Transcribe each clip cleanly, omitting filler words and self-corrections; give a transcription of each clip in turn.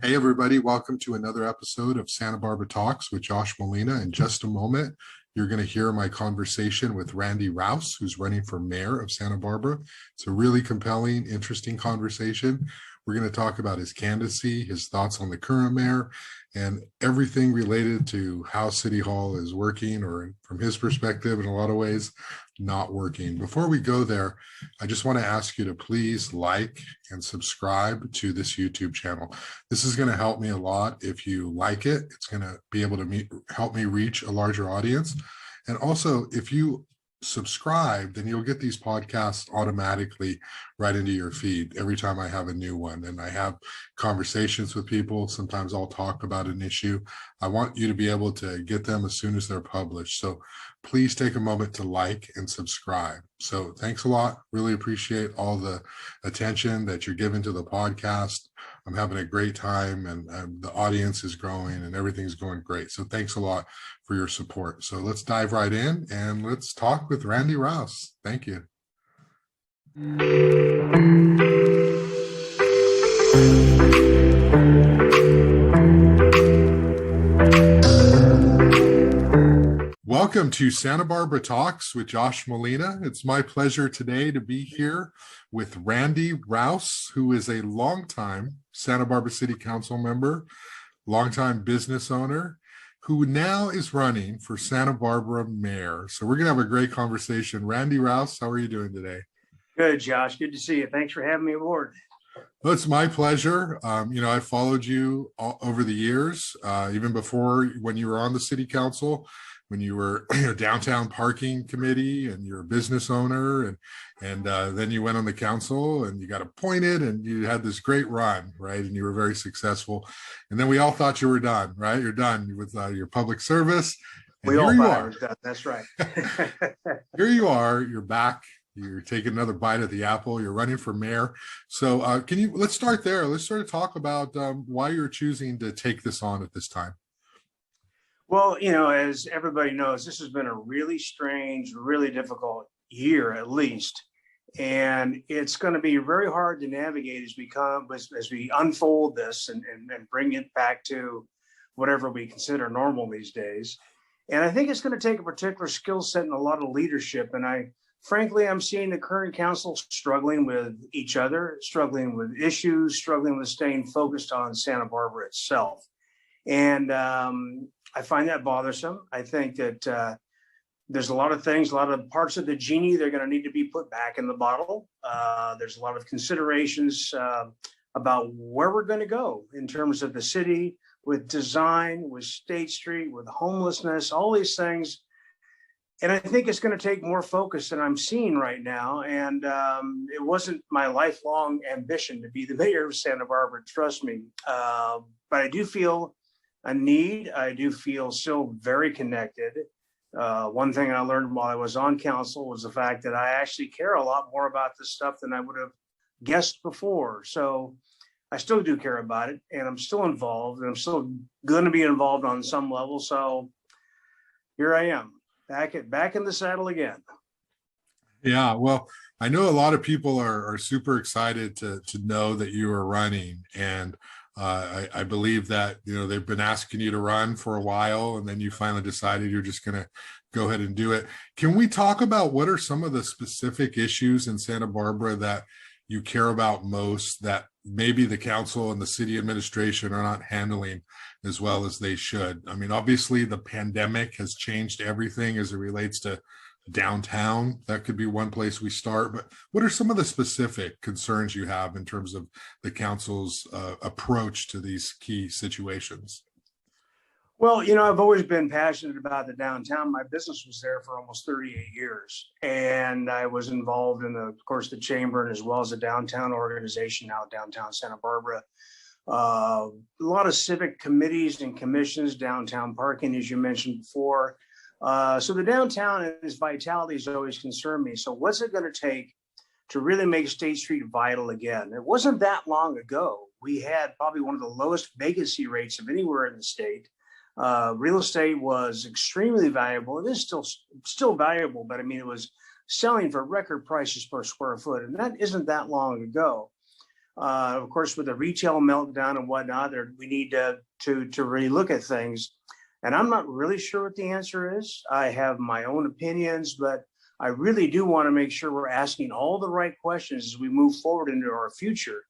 Hey, everybody. Welcome to another episode of Santa Barbara Talks with Josh Molina. In just a moment, you're going to hear my conversation with Randy Rowse, who's running for mayor of Santa Barbara. It's a really compelling, interesting conversation. We're going to talk about his candidacy, his thoughts on the current mayor, and everything related to how City Hall is working, or from his perspective, in a lot of ways, not working. Before we go there, I just want to ask you to please like and subscribe to this YouTube channel. This is going to help me a lot. If you like it, it's going to be able to help me reach a larger audience. And also, if you subscribe, then you'll get these podcasts automatically right into your feed every time I have a new one. And I have conversations with people. Sometimes I'll talk about an issue. I want you to be able to get them as soon as they're published. So please take a moment to like and subscribe. So thanks a lot. Really appreciate all the attention that you're giving to the podcast. I'm having a great time, and the audience is growing and everything's going great. So thanks a lot for your support. So let's dive right in and let's talk with Randy Rowse. Thank you. Welcome to Santa Barbara Talks with Josh Molina. It's my pleasure today to be here with Randy Rowse, who is a longtime Santa Barbara City Council member, longtime business owner, who now is running for Santa Barbara mayor. So we're going to have a great conversation. Randy Rowse, how are you doing today? Good, Josh. Good to see you. Thanks for having me aboard. Well, it's my pleasure. I followed you over the years, even before when you were on the city council, when you were downtown parking committee, and you're a business owner, and then you went on the council and you got appointed and you had this great run, right? And you were very successful. And then we all thought you were done, right? You're done with your public service. And we all you thought are. it was done. That's right. Here you are. You're back. You're taking another bite at the apple. You're running for mayor. So let's start there. Let's sort of talk about why you're choosing to take this on at this time. Well, as everybody knows, this has been a really strange, really difficult year, at least. And it's going to be very hard to navigate as we unfold this and bring it back to whatever we consider normal these days. And I think it's going to take a particular skill set and a lot of leadership. And frankly, I'm seeing the current council struggling with each other, struggling with issues, struggling with staying focused on Santa Barbara itself. And I find that bothersome. I think that there's a lot of things, a lot of parts of the genie, they're going to need to be put back in the bottle. There's a lot of considerations about where we're going to go in terms of the city, with design, with State Street, with homelessness, all these things. And I think it's going to take more focus than I'm seeing right now. And it wasn't my lifelong ambition to be the mayor of Santa Barbara, trust me. But I do feel a need. I do feel still very connected. One thing I learned while I was on council was the fact that I actually care a lot more about this stuff than I would have guessed before. So I still do care about it, and I'm still involved, and I'm still going to be involved on some level. So here I am, back in the saddle again. Yeah, well, I know a lot of people are super excited to know that you are running, and I believe that they've been asking you to run for a while, and then you finally decided you're just going to go ahead and do it. Can we talk about what are some of the specific issues in Santa Barbara that you care about most, that maybe the council and the city administration are not handling as well as they should? I mean, obviously the pandemic has changed everything as it relates to downtown. That could be one place we start, but what are some of the specific concerns you have in terms of the council's approach to these key situations? Well, I've always been passionate about the downtown. My business was there for almost 38 years, and I was involved in, of course, the chamber, and as well as the downtown organization now, downtown Santa Barbara. A lot of civic committees and commissions, downtown parking, as you mentioned before. So the downtown and its vitality has always concerned me. So what's it going to take to really make State Street vital again? It wasn't that long ago. We had probably one of the lowest vacancy rates of anywhere in the state. Real estate was extremely valuable. It is still valuable, but I mean, it was selling for record prices per square foot, and that isn't that long ago. Of course, with the retail meltdown and whatnot, we need to really look at things. And I'm not really sure what the answer is. I have my own opinions, but I really do want to make sure we're asking all the right questions as we move forward into our future.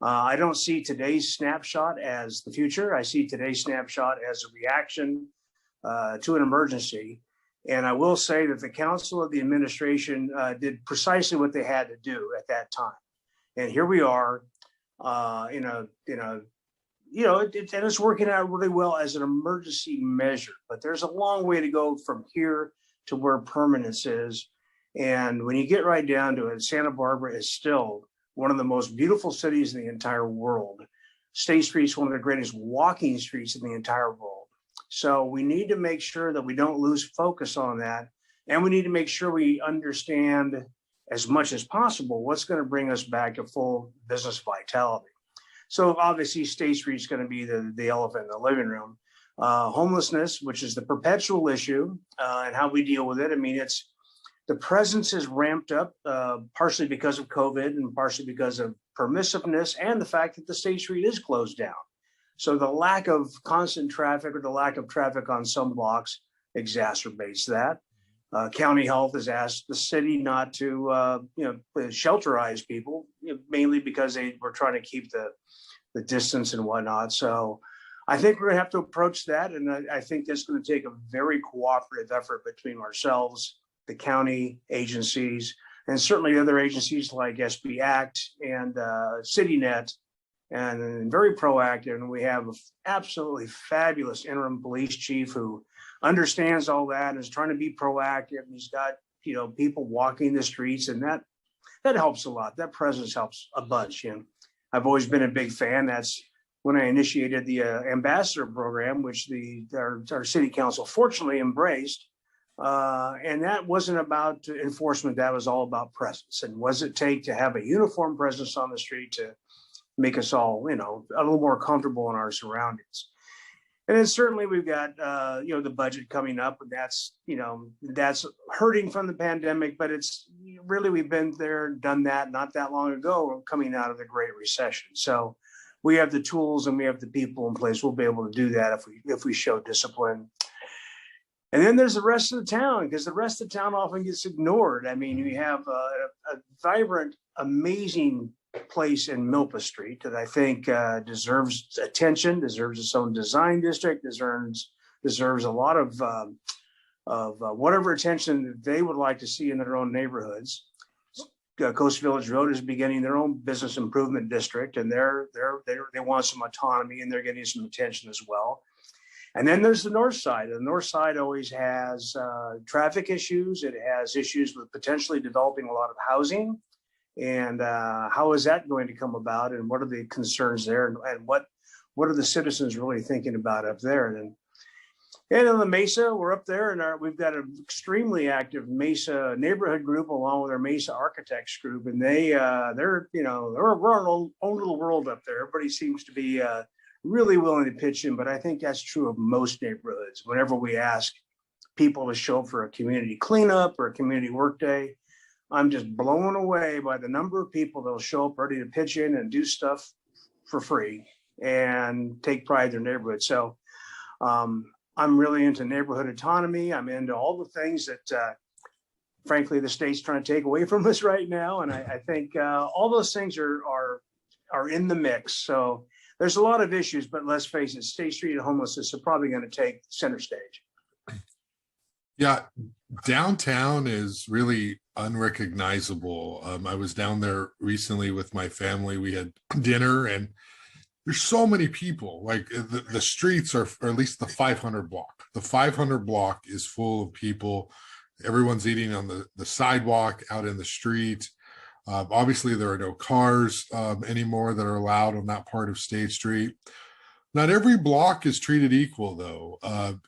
I don't see today's snapshot as the future. I see today's snapshot as a reaction to an emergency. And I will say that the Council of the Administration did precisely what they had to do at that time. And here we are, and it's working out really well as an emergency measure. But there's a long way to go from here to where permanence is. And when you get right down to it, Santa Barbara is still one of the most beautiful cities in the entire world. State Street is one of the greatest walking streets in the entire world. So we need to make sure that we don't lose focus on that. And we need to make sure we understand as much as possible what's going to bring us back to full business vitality. So obviously State Street is going to be the elephant in the living room. Homelessness, which is the perpetual issue, and how we deal with it. I mean, the presence is ramped up, partially because of COVID and partially because of permissiveness and the fact that the State Street is closed down. So the lack of constant traffic or the lack of traffic on some blocks exacerbates that. County Health has asked the city not to, shelterize people, mainly because they were trying to keep the distance and whatnot. So I think we're going to have to approach that. And I think that's going to take a very cooperative effort between ourselves, the county agencies, and certainly other agencies like SBAct and CityNet, and very proactive. And we have an absolutely fabulous interim police chief who understands all that and is trying to be proactive. And he's got, people walking the streets, and that helps a lot. That presence helps a bunch. I've always been a big fan. That's when I initiated the ambassador program, which our city council fortunately embraced. And that wasn't about enforcement. That was all about presence. And what does it take to have a uniform presence on the street to make us all, a little more comfortable in our surroundings? And then certainly we've got, the budget coming up, and that's hurting from the pandemic, but it's really, we've been there, done that not that long ago, coming out of the Great Recession. So we have the tools and we have the people in place. We'll be able to do that if we show discipline. And then there's the rest of the town, because the rest of the town often gets ignored. I mean, we have a vibrant, amazing place in Milpa Street that I think deserves attention, deserves its own design district, deserves a lot of whatever attention that they would like to see in their own neighborhoods. Coast Village Road is beginning their own business improvement district, and they want some autonomy, and they're getting some attention as well. And then there's the north side. The north side always has traffic issues. It has issues with potentially developing a lot of housing. And how is that going to come about? And what are the concerns there? And what are the citizens really thinking about up there? And in the Mesa, we're up there, and we've got an extremely active Mesa neighborhood group along with our Mesa architects group. And we're our own little world up there. Everybody seems to be really willing to pitch in, but I think that's true of most neighborhoods. Whenever we ask people to show up for a community cleanup or a community workday, I'm just blown away by the number of people that'll show up ready to pitch in and do stuff for free and take pride in their neighborhood. So I'm really into neighborhood autonomy. I'm into all the things that, frankly, the state's trying to take away from us right now. And I think all those things are in the mix. So there's a lot of issues, but let's face it, State Street and homelessness are probably going to take center stage. Yeah, downtown is really unrecognizable. I was down there recently with my family. We had dinner, and there's so many people. Like the streets are, or at least the 500 block. The 500 block is full of people. Everyone's eating on the sidewalk, out in the street. Obviously, there are no cars anymore that are allowed on that part of State Street. Not every block is treated equal, though.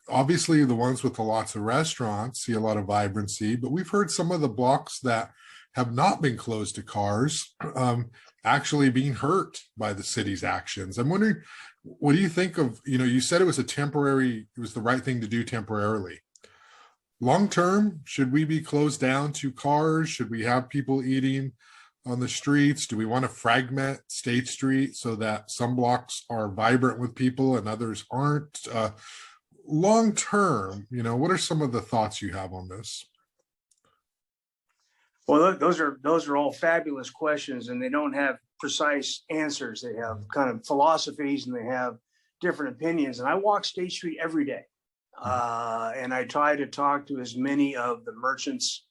Obviously, the ones with lots of restaurants see a lot of vibrancy, but we've heard some of the blocks that have not been closed to cars actually being hurt by the city's actions. I'm wondering, what do you think of, you said it was it was the right thing to do temporarily. Long term, should we be closed down to cars? Should we have people eating on the streets? Do we want to fragment State Street so that some blocks are vibrant with people and others aren't? Long term, what are some of the thoughts you have on this? Well, those are all fabulous questions, and they don't have precise answers. They have kind of philosophies, and they have different opinions. And I walk State Street every day, and I try to talk to as many of the merchants,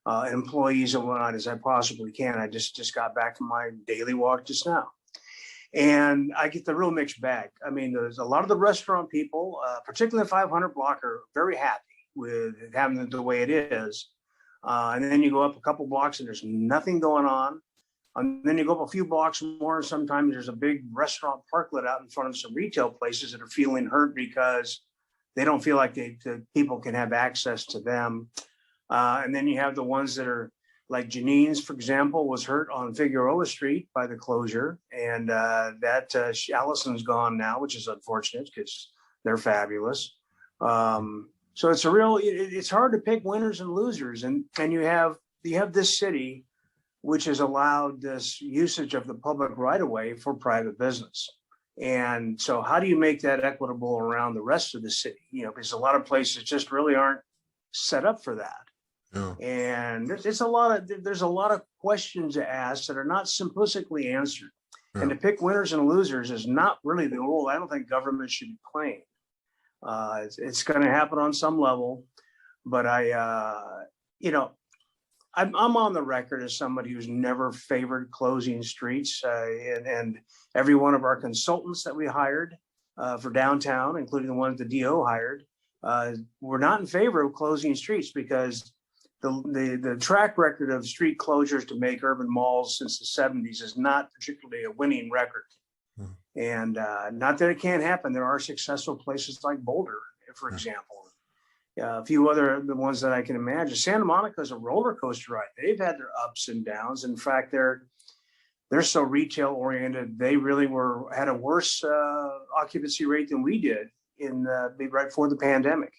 employees, and whatnot as I possibly can. I just got back from my daily walk just now, and I get the real mixed bag. I mean, there's a lot of the restaurant people, particularly the 500 block, are very happy with having it the way it is. And then you go up a couple blocks and there's nothing going on. And then you go up a few blocks more, and sometimes there's a big restaurant parklet out in front of some retail places that are feeling hurt because they don't feel like the people can have access to them. And then you have the ones that are like Janine's, for example, was hurt on Figueroa Street by the closure. And Allison's gone now, which is unfortunate because they're fabulous. So it's hard to pick winners and losers. And you have this city, which has allowed this usage of the public right of way for private business. And so how do you make that equitable around the rest of the city? Because a lot of places just really aren't set up for that. Yeah. And there's a lot of questions to ask that are not simplistically answered. Yeah. And to pick winners and losers is not really the role I don't think government should be playing. It's going to happen on some level, but I'm on the record as somebody who's never favored closing streets, and every one of our consultants that we hired for downtown, including the ones the DO hired, we're not in favor of closing streets because the track record of street closures to make urban malls since the 70s is not particularly a winning record. And not that it can't happen. There are successful places like Boulder, for example. A few other the ones that I can imagine. Santa Monica is a roller coaster ride. They've had their ups and downs. In fact, they're so retail oriented. They really had a worse occupancy rate than we did right before the pandemic.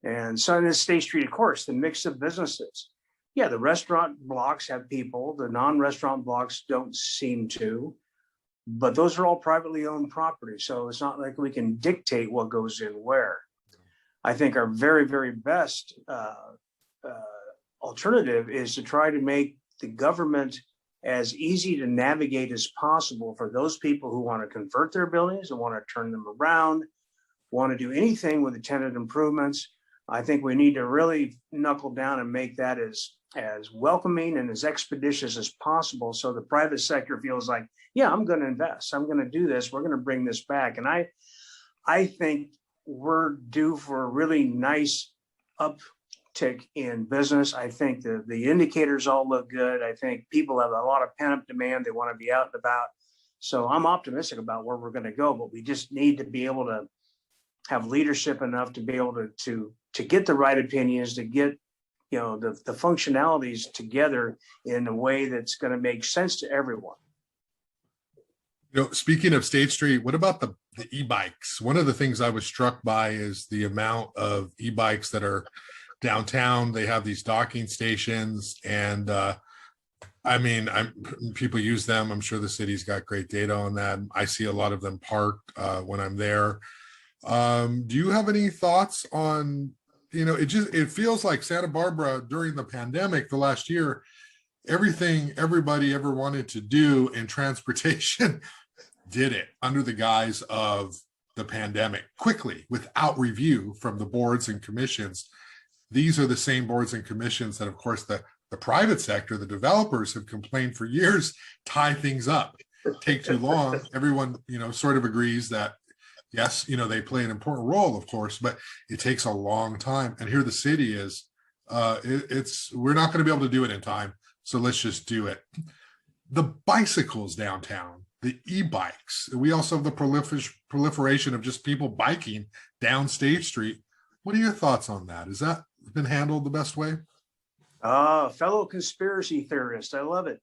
And so in State Street, of course, the mix of businesses. Yeah, the restaurant blocks have people. The non-restaurant blocks don't seem to. But those are all privately owned property. So it's not like we can dictate what goes in where. I think our very, very best alternative is to try to make the government as easy to navigate as possible for those people who want to convert their buildings and want to turn them around, want to do anything with the tenant improvements. I think we need to really knuckle down and make that as welcoming and as expeditious as possible so the private sector feels like, yeah, I'm going to invest. I'm going to do this. We're going to bring this back. And I think we're due for a really nice uptick in business. I think the indicators all look good. I think people have a lot of pent-up demand. They want to be out and about. So I'm optimistic about where we're going to go, but we just need to be able to have leadership enough to be able to get the right opinions, to get the functionalities together in a way that's going to make sense to everyone. Speaking of State Street, what about the e-bikes? One of the things I was struck by is the amount of e-bikes that are downtown. They have these docking stations, and people use them. I'm sure the city's got great data on that. I see a lot of them parked when I'm there. Do you have any thoughts on, it feels like Santa Barbara during the pandemic, the last year, everything everybody ever wanted to do in transportation did it under the guise of the pandemic quickly without review from the boards and commissions. These are the same boards and commissions that, of course, the private sector, the developers have complained for years, tie things up, take too long. Everyone, sort of agrees that, yes, they play an important role, of course, but it takes a long time. And here the city is, we're not going to be able to do it in time. So let's just do it. The bicycles downtown, the e-bikes. We also have the proliferation of just people biking down State Street. What are your thoughts on that? Has that been handled the best way? Fellow conspiracy theorist. I love it.